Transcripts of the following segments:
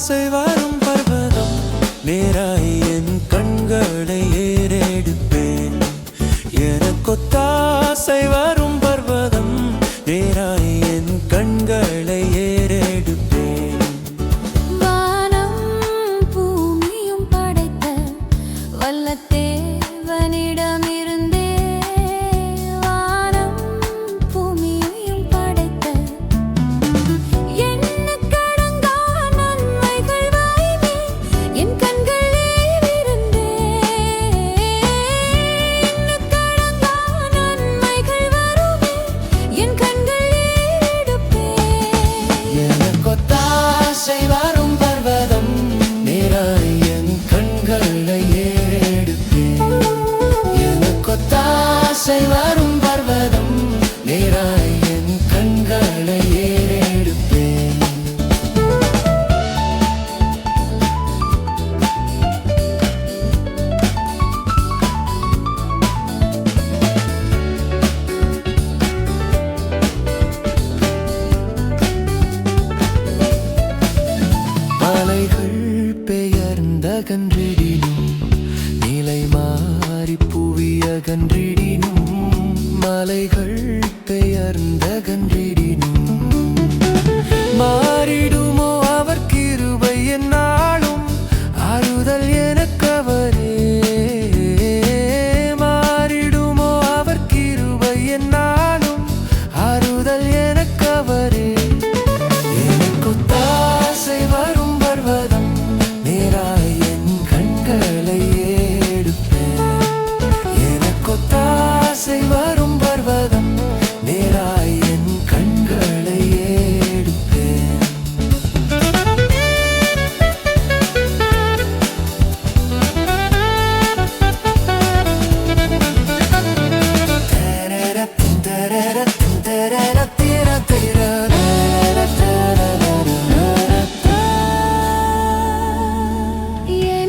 கொத்தாசை வரும் பர்வதம் நேராய் என் கண்களை ஏறெடுப்பேன். எனக்கொத்தாசை வரும் பர்வதம் நேராய் என் கண்களை ஏறெடுப்பேன். வானம் பூமியும் படைத்த வல்ல தேவனிடமிருந்தே வானம் பூமியையும் படைத்த எண்ணுக்கடங்கா நன்மைகள் வாய்மே என் கண்களிலிருந்தே. எண்ணுக்கடங்கா நன்மைகள் வருமே என் கண்களில் எடுப்பேன். எனக்கொத்தாசை வரும் பர்வதம் நேராய் என் கண்களை ஏறெடுப்பேன். எனக்கொத்தாசை வரும் பர்வதம் நேராய் என் கண்களை ஏறெடுப்பேன். மலைகள் பெயர்ந்தகன்றிடினும் நிலை மாறி புவியகன்றிடினும் மலைகள் பெயர்ந்தகன்றிடினும் மாறிடுமோ அவர் கிருபை என்னாலும் ஆறுதல் எனக்கவரே. மாறிடுமோ அவர் கிருபை என்னாலும் ஆறுதல் எனக்கவரே. எனக்கொத்தாசை வரும் பர்வதம் நேராய் என் கண்களை ஏறெடுப்பேன். எனக்கொத்தாசை வரும் பர்வதம் நேராய் என் கண்களை ஏறெடுப்பேன்.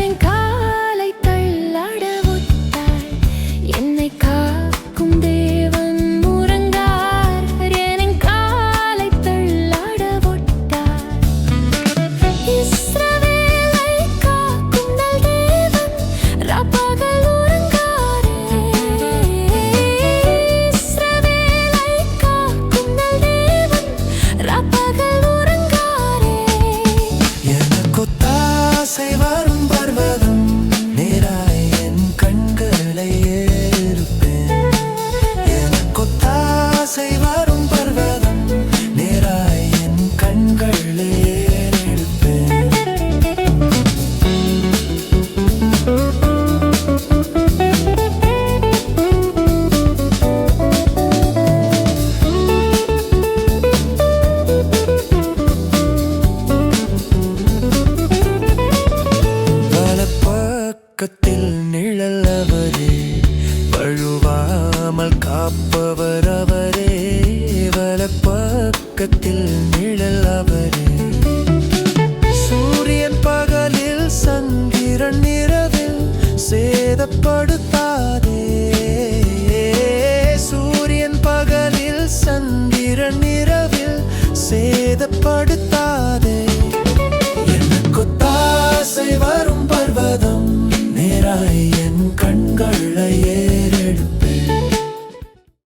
என் காலை தள்ளாட விட்டார் என்னை காக்கும் தேவன் உறங்கார். என் காலை தள்ளாட விட்டார் இஸ்ரவேலை காக்கும் நல் தேவன் ராப்பகல் உறங்காரே. இஸ்ரவேலை காக்கும் நல் தேவன் ராப்பகல் உறங்காரே. எனக்கொத்தாசை வரும் பர்வதம் நேராய் என் கண்களை ஏறெடுப்பேன். எனக்கொத்தாசை வரும் பர்வதம் நேராய் என் கண்களை ஏறெடுப்பேன். வலப்பக்கத்தில் நிழல் அவரே வழுவாமல் காப்பவர் அவரே. வலப்பக்கத்தில் நிழல் அவரே. சூரியன் பகலில் சந்திரன் இரவில் சேதப்படுத்தாதே. சூரியன் பகலில் சந்திரன் இரவில் சேதப்படுத்தாதே. எனக்கொத்தாசை வரும் பர்வதம் நேராய் என் கண்களை